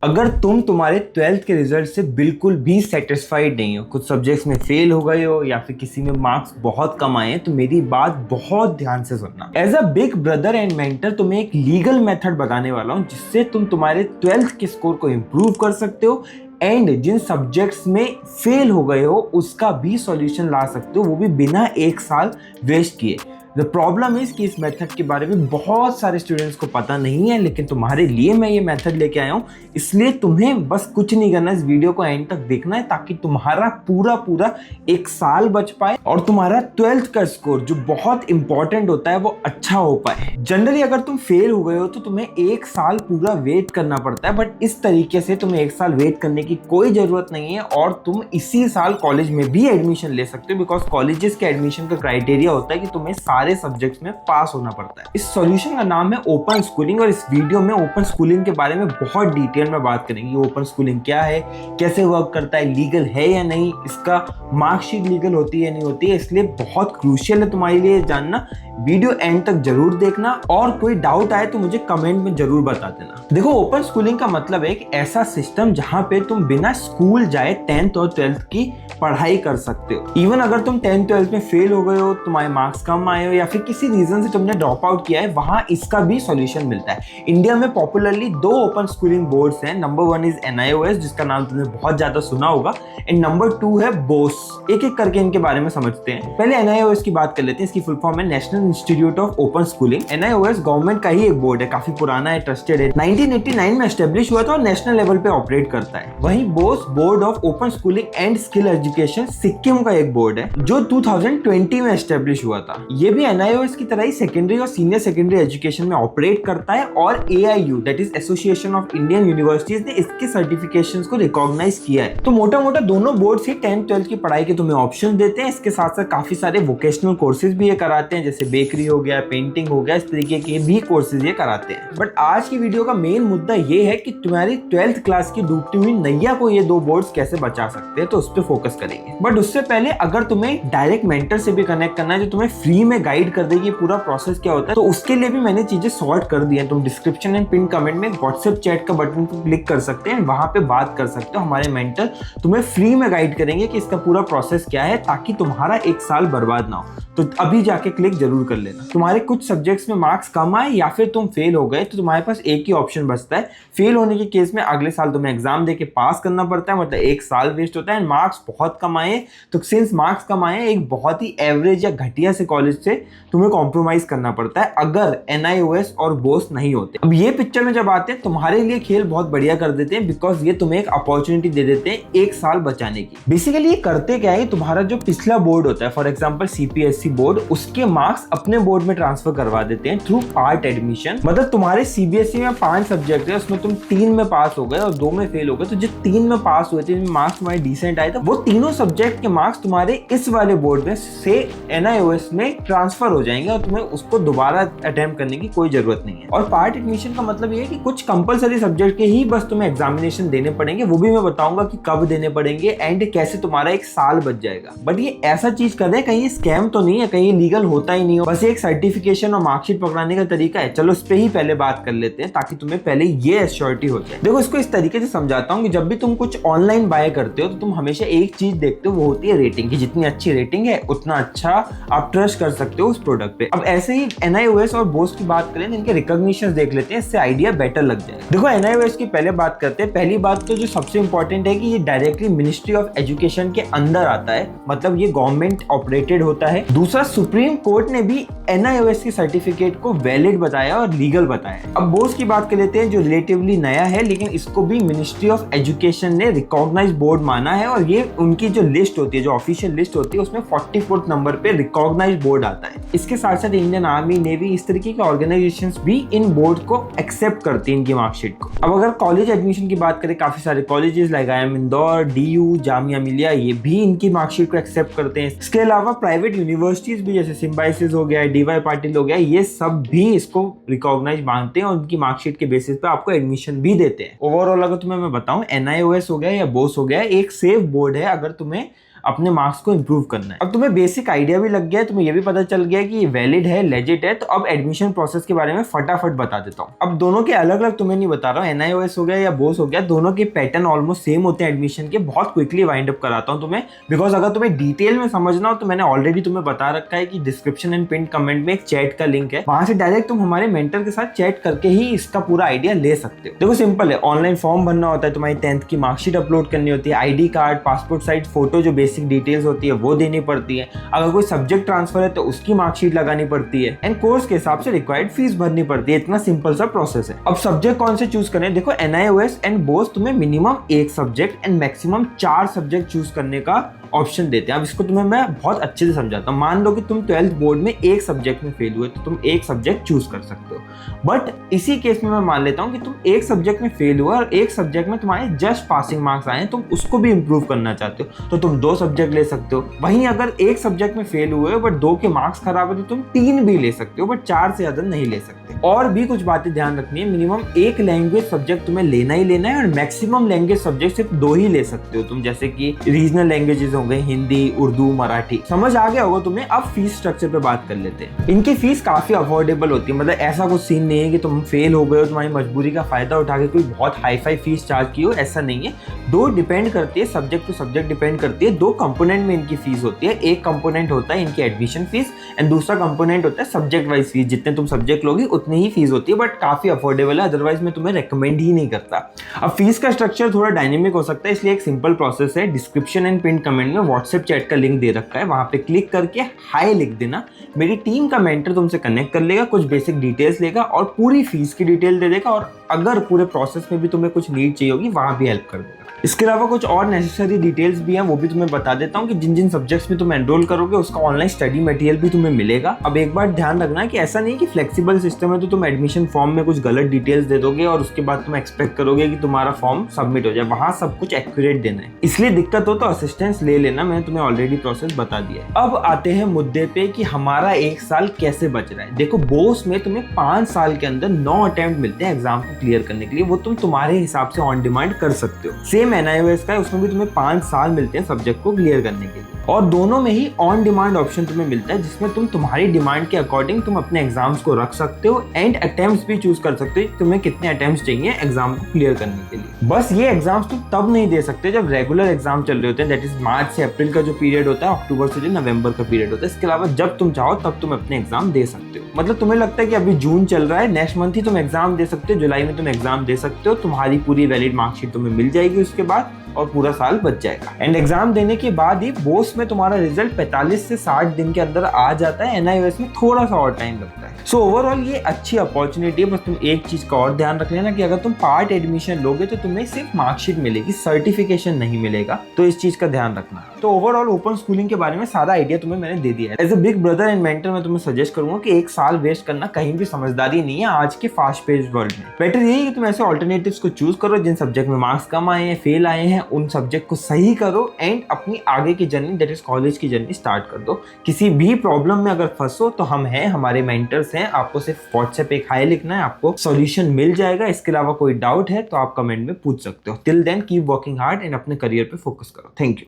अगर तुम तुम्हारे 12th के रिजल्ट से बिल्कुल भी सेटिस्फाइड नहीं हो, कुछ सब्जेक्ट्स में फेल हो गए हो या फिर किसी में मार्क्स बहुत कम आए हैं, तो मेरी बात बहुत ध्यान से सुनना। As a big brother and mentor तुम्हें एक लीगल मेथड बताने वाला हूं जिससे तुम तुम्हारे 12th के स्कोर को इम्प्रूव कर सकते हो एंड जिन सब्जेक्ट्स में फेल हो गए हो उसका भी सॉल्यूशन ला सकते हो, वो भी बिना एक साल वेस्ट किए। द प्रॉब्लम इज कि इस मेथड के बारे में बहुत सारे स्टूडेंट्स को पता नहीं है, लेकिन तुम्हारे लिए मैं ये मेथड लेके आया हूँ। इसलिए तुम्हें बस कुछ नहीं करना, इस वीडियो को एंड तक देखना है ताकि तुम्हारा पूरा एक साल बच पाए और तुम्हारा 12th का स्कोर जो बहुत इंपॉर्टेंट होता है वो अच्छा हो पाए। जनरली अगर तुम फेल हो गए हो तो तुम्हें एक साल पूरा वेट करना पड़ता है, बट इस तरीके से तुम्हें एक साल वेट करने की कोई जरूरत नहीं है और तुम इसी साल कॉलेज में भी एडमिशन ले सकते हो, बिकॉज कॉलेजेस के एडमिशन का क्राइटेरिया होता है कि तुम्हें सारे सब्जेक्ट्स में पास होना पड़ता है। इस सॉल्यूशन का नाम है ओपन स्कूलिंग और इस वीडियो में ओपन स्कूलिंग के बारे में बहुत डिटेल में बात करेंगे। ओपन स्कूलिंग क्या है, कैसे वर्क करता है, लीगल है या नहीं, इसका मार्कशीट लीगल होती है या नहीं होती है, इसलिए बहुत क्रूशियल है तुम्हारे लिए जानना। वीडियो एंड तक जरूर देखना और कोई डाउट आए तो मुझे कमेंट में जरूर बता देना। देखो, ओपन स्कूलिंग का मतलब है एक ऐसा सिस्टम जहां पे तुम बिना स्कूल जाए 10th और 12th की पढ़ाई कर सकते हो। इवन अगर तुम 10th 12th में फेल हो गए हो, तुम्हारे मार्क्स कम आए हो या फिर किसी रीजन से तुमने ड्रॉप आउट किया है, वहां इसका भी सॉल्यूशन मिलता है। इंडिया में पॉपुलरली दो ओपन स्कूलिंग बोर्ड्स हैं। नंबर 1 इज NIOS जिसका नाम तुमने बहुत ज्यादा सुना होगा एंड नंबर 2 है बोस। एक एक करके इनके बारे में समझते हैं। पहले NIOS की बात कर लेते हैं। इसकी फुल फॉर्म है national institute of open schooling. NIOS government का ही एक बोर्ड है, काफी पुराना है, ट्रस्टेड है। 1989 में एस्टेब्लिश हुआ था और नेशनल लेवल पे ऑपरेट करता है। वहीं Bose board of open schooling and skill education Sikkim का एक बोर्ड है जो 2020 में एस्टेब्लिश हुआ था। ये भी NIOS की तरह ही सेकेंडरी और सीनियर सेकेंडरी एजुकेशन में ऑपरेट करता है और AIU that is association of Indian universities ने इसके सर्टिफिकेशंस को रिकॉग्नाइज किया है। तो मोटा मोटा दोनों बोर्ड ही 10th 12th की पढ़ाई के तुम्हें ऑप्शन देते हैं। इसके साथ साथ काफी सारे वोकेशनल कोर्सेज भी ये कराते हैं, जैसे बेकरी हो गया, पेंटिंग हो गया, इस तरीके के भी कोर्सेज ये कराते हैं। बट आज की वीडियो का मेन मुद्दा ये है कि तुम्हारी 12th क्लास की डूबती हुई नैया को ये दो बोर्ड्स कैसे बचा सकते हैं, तो उस पर फोकस करेंगे। बट उससे पहले अगर तुम्हें डायरेक्ट मेंटर से भी कनेक्ट करना है जो तुम्हें फ्री में गाइड कर देगी पूरा प्रोसेस क्या होता है, तो उसके लिए भी मैंने चीजें सॉर्ट कर दी है। तुम डिस्क्रिप्शन एंड पिन कमेंट में व्हाट्सएप चैट का बटन को क्लिक कर सकते हैं, वहां पे बात कर सकते हो। हमारे मेंटर तुम्हें फ्री में गाइड करेंगे कि इसका पूरा प्रोसेस क्या है ताकि तुम्हारा एक साल बर्बाद ना हो। तो अभी जाके क्लिक जरूर कर लेना। तुम्हारे कुछ सब्जेक्ट्स में मार्क्स कम आए या फिर तुम फेल हो गए तो तुम्हारे पास एक ही ऑप्शन बचता है। फेल होने के केस में अगले साल तुम्हें एग्जाम देके पास करना पड़ता है, मतलब एक साल वेस्ट होता है। मार्क्स बहुत कम आए तो सिंस मार्क्स कम आए एक बहुत ही एवरेज या घटिया से कॉलेज से तुम्हें कॉम्प्रोमाइज करना पड़ता है अगर NIOS और बोस नहीं होते। अब ये पिक्चर में जब आते हैं तुम्हारे लिए खेल बहुत बढ़िया कर देते हैं, बिकॉज ये तुम्हें एक अपॉर्चुनिटी दे देते हैं एक साल बचाने की। बेसिकली ये करते क्या है, तुम्हारा जो पिछला बोर्ड होता है, फॉर एग्जाम्पल CPSC बोर्ड, उसके मार्क्स अपने बोर्ड में ट्रांसफर करवा देते हैं थ्रू पार्ट एडमिशन। मतलब तुम्हारे CBSE में 5 सब्जेक्ट है, उसमें तुम 3 में पास हो गए और 2 में फेल हो गए, तो जो 3 में पास हुए थे, मार्क्स तुम्हारे डिसेंट आए थे, वो तीनों सब्जेक्ट के मार्क्स तुम्हारे इस वाले बोर्ड में से NIOS में ट्रांसफर हो जाएंगे और तुम्हें उसको दोबारा अटेम्प्ट करने की कोई जरूरत नहीं है। और पार्ट एडमिशन का मतलब ये है कि कुछ कंपलसरी सब्जेक्ट के ही बस तुम्हें एग्जामिनेशन देने पड़ेंगे, वो भी मैं बताऊंगा कि कब देने पड़ेंगे एंड कैसे तुम्हारा एक साल बच जाएगा। बट ये ऐसा चीज कर रहे हैं, कहीं स्कैम तो नहीं है, कहीं लीगल होता ही नहीं हो, बस एक सर्टिफिकेशन और मार्कशीट पकड़ाने का तरीका है। चलो इस पे ही पहले बात कर लेते हैं ताकि तुम्हें पहले ये एश्योरिटी हो जाए। देखो, इसको इस तरीके से समझाता हूँ कि जब भी तुम कुछ ऑनलाइन बाय करते हो तो तुम हमेशा एक चीज देखते हो, वो होती है रेटिंग, की जितनी अच्छी रेटिंग है उतना अच्छा आप ट्रस्ट कर सकते हो उस प्रोडक्ट पे। अब ऐसे ही NIOS और बोस की बात करें, इनके रिकॉग्निशन देख लेते हैं, इससे आइडिया बेटर लग जाएगा। देखो, NIOS की पहले बात करते हैं। पहली बात तो जो सबसे इंपॉर्टेंट है कि ये डायरेक्टली मिनिस्ट्री ऑफ एजुकेशन के अंदर आता है, मतलब ये गवर्नमेंट ऑपरेटेड होता है। दूसरा, सुप्रीम कोर्ट ने भी NIOS के सर्टिफिकेट को वैलिड बताया और लीगल बताया। अब बोस की बात कर लेते हैं जो रिलेटिवली नया है, लेकिन इसको भी मिनिस्ट्री ऑफ एजुकेशन ने रिकॉग्नाइज्ड बोर्ड माना है और ये उनकी जो लिस्ट होती है, जो ऑफिशियल लिस्ट होती है, उसमें 44th नंबर पे रिकॉग्नाइज्ड बोर्ड आता है। इसके साथ साथ इंडियन आर्मी, नेवी, इस तरीके के ऑर्गेनाइजेशंस भी इन बोर्ड को एक्सेप्ट करती है, इनकी मार्कशीट को। अब अगर कॉलेज एडमिशन की बात करें, काफी सारे colleges like IIM Indore, DU, Jamia Millia, ये भी इनकी मार्कशीट को एक्सेप्ट करते हैं। इसके अलावा प्राइवेट यूनिवर्सिटीज भी जैसे सिम्बाइसिस हो गया, DY पाटिल हो गया, ये सब भी इसको रिकॉग्नाइज मानते हैं और उनकी मार्कशीट के बेसिस पे आपको एडमिशन भी देते हैं। ओवरऑल अगर तुम्हें मैं बताऊं, NIOS हो गया या बोस हो गया, एक सेफ बोर्ड है अगर तुम्हें अपने मार्क्स को इंप्रूव करना है। अब तुम्हें बेसिक आइडिया भी लग गया है, तुम्हें ये भी पता चल गया है कि ये वैलिड है, लेजिट है, तो अब एडमिशन प्रोसेस के बारे में फटाफट बता देता हूँ। अब दोनों के अलग अलग तुम्हें नहीं बता रहा हूँ, NIOS हो गया या बोस हो गया, दोनों के पैटर्न ऑलमोस्ट सेम होते हैं एडमिशन के। बहुत क्विकली वाइंड अप कराता हूँ तुम्हें, बिकॉज अगर तुम्हें डिटेल में समझना हो तो मैंने ऑलरेडी तुम्हें बता रखा है कि डिस्क्रिप्शन एंड पिन कमेंट में एक चैट का लिंक है, वहां से डायरेक्ट तुम हमारे मेंटर के साथ चैट करके ही इसका पूरा आइडिया ले सकते हो। देखो सिंपल है, ऑनलाइन फॉर्म भरना होता है, तुम्हारी 10th की मार्कशीट अपलोड करनी होती है, ID card, passport size photo, जो बेसिक डिटेल्स होती है वो देनी पड़ती है। अगर कोई सब्जेक्ट ट्रांसफर है तो उसकी मार्कशीट लगानी पड़ती है, एंड कोर्स के हिसाब से रिक्वायर्ड फीस भरनी पड़ती है। इतना सिंपल सा प्रोसेस है। अब सब्जेक्ट कौन से चूज करें? देखो NIOS एंड बोस तुम्हें minimum 1 subject and maximum 4 subject choose करने का ऑप्शन देते हैं। अब इसको तुम्हें मैं बहुत अच्छे से समझाता हूँ। मान लो कि तुम 12th बोर्ड में 1 सब्जेक्ट में फेल हुए तो तुम 1 सब्जेक्ट चूज कर सकते हो, बट इसी केस में मैं मान लेता हूँ कि तुम 1 सब्जेक्ट में फेल हुआ और 1 सब्जेक्ट में तुम्हारे जस्ट पासिंग मार्क्स आए, तुम उसको भी इंप्रूव करना चाहते हो तो तुम 2 सब्जेक्ट ले सकते हो। वहीं अगर 1 सब्जेक्ट में फेल हुए बट 2 के मार्क्स खराब है तो तुम 3 भी ले सकते हो, बट 4 से ज्यादा नहीं ले सकते। और भी कुछ बातें ध्यान रखनी है, मिनिमम 1 लैंग्वेज सब्जेक्ट तुम्हें लेना ही लेना है, और मैक्सिमम लैंग्वेज सब्जेक्ट सिर्फ 2 ही ले सकते हो तुम, जैसे कि रीजनल लैंग्वेजेस हो गए, हिंदी, उर्दू, मराठी। समझ आ गया होगा तुम्हें। अब फीस स्ट्रक्चर पे बात कर लेते हैं। इनकी फीस काफी अफोर्डेबल होती है, मतलब ऐसा कुछ सीन नहीं है कि तुम फेल हो गए हो, तुम्हारी मजबूरी का फायदा उठा के कोई बहुत हाई फाई फीस चार्ज की हो, ऐसा नहीं है। 2 डिपेंड करती है, सब्जेक्ट टू सब्जेक्ट डिपेंड करती है। 2 कंपोनेंट में इनकी फीस होती है। एक कंपोनेंट होता है इनकी एडमिशन फीस एंड दूसरा कंपोनेंट होता है सब्जेक्ट वाइज फीस। जितने तुम सब्जेक्ट लोगे उतनी ही फीस होती है, बट काफी अफोर्डेबल है, अदरवाइज मैं तुम्हें रेकमेंड ही नहीं करता। अब फीस का स्ट्रक्चर थोड़ा डायनेमिक हो सकता है, इसलिए एक सिंपल प्रोसेस है। डिस्क्रिप्शन एंड पिन कमेंट में व्हाट्सएप चैट का लिंक दे रखा है, वहां पे क्लिक करके हाय लिख देना। मेरी टीम का मेंटर तुमसे कनेक्ट कर लेगा, कुछ बेसिक डिटेल्स लेगा और पूरी फीस की डिटेल दे देगा, और अगर पूरे प्रोसेस में भी तुम्हें कुछ नीड चाहिए होगी वहां भी हेल्प कर देगा। इसके अलावा कुछ और नेसेसरी डिटेल्स भी हैं, वो भी तुम्हें बता देता हूँ कि जिन जिन सब्जेक्ट्स में तुम एनरोल करोगे उसका ऑनलाइन स्टडी मटेरियल भी तुम्हें मिलेगा। अब एक बार ध्यान रखना कि ऐसा नहीं कि फ्लेक्सिबल सिस्टम है तो तुम एडमिशन फॉर्म में कुछ गलत डिटेल्स दे दोगे और उसके बाद तुम एक्सपेक्ट करोगे कि तुम्हारा फॉर्म सबमिट हो जाए। वहां सब कुछ एक्यूरेट देना है, इसलिए दिक्कत हो तो असिस्टेंस ले लेना, मैंने तुम्हें ऑलरेडी प्रोसेस बता दिया है। अब आते हैं मुद्दे पे कि हमारा 1 साल कैसे बच रहा है। देखो बोस में तुम्हें 5 साल के अंदर 9 अटेम्प्ट मिलते हैं एग्जाम को क्लियर करने के लिए, वो तुम तुम्हारे हिसाब से ऑन डिमांड कर सकते हो। सेम NIOS का है, उसमें भी तुम्हें 5 साल मिलते हैं सब्जेक्ट को क्लियर करने के लिए, और दोनों में ही ऑन डिमांड ऑप्शन तुम्हें मिलता है, जिसमें तुम तुम्हारी डिमांड के अकॉर्डिंग तुम अपने एग्जाम्स को रख सकते हो एंड अटेम्प्ट्स भी चूज कर सकते हो तुम्हें कितने अटेम्प्ट्स चाहिए एग्जाम को क्लियर करने के लिए। बस ये एग्जाम्स तुम तब नहीं दे सकते जब रेगुलर एग्जाम चल रहे होते हैं, दैट इज मार्च से अप्रैल का जो पीरियड होता है, अक्टूबर से जो नवंबर का पीरियड होता है। इसके अलावा जब तुम चाहो तब तुम अपने एग्जाम दे सकते हो। मतलब तुम्हें लगता है कि अभी जून चल रहा है, नेक्स्ट मंथ ही तुम एग्जाम दे सकते हो, जुलाई में तुम एग्जाम दे सकते हो, तुम्हारी पूरी वैलिड मार्कशीट तुम्हें मिल जाएगी उसके बाद, और पूरा साल बच जाएगा। एंड एग्जाम देने के बाद ही बोस में तुम्हारा रिजल्ट 45 से 60 दिन के अंदर आ जाता है, NIOS में थोड़ा सा और टाइम लगता है। सो ओवरऑल ये अच्छी अपॉर्चुनिटी है। बस तुम एक चीज का और ध्यान रख लेना कि अगर तुम पार्ट एडमिशन लोगे तो तुम्हें सिर्फ मार्कशीट मिलेगी, सर्टिफिकेशन नहीं मिलेगा, तो इस चीज का ध्यान रखना। तो ओवरऑल ओपन स्कूलिंग के बारे में सारा आइडिया तुम्हें मैंने दे दिया है। As a big brother and mentor मैं तुम्हें सजेस्ट करूंगा कि 1 साल वेस्ट करना कहीं भी समझदारी नहीं है आज के फास्ट पेस्ड वर्ल्ड में। बेटर यही है कि तुम ऐसे ऑल्टरनेटिव्स को चूज करो, जिन सब्जेक्ट में मार्क्स कम आए हैं, फेल आए हैं, उन सब्जेक्ट को सही करो एंड अपनी आगे की जर्नी, दैट इज कॉलेज की जर्नी स्टार्ट कर दो। किसी भी प्रॉब्लम में अगर फंसो तो हम हैं, हमारे मेंटर्स हैं, आपको सिर्फ व्हाट्सएप एक हाई लिखना है, आपको सॉल्यूशन मिल जाएगा। इसके अलावा कोई डाउट है तो आप कमेंट में पूछ सकते हो। Till then keep working hard and अपने करियर पे फोकस करो। Thank you.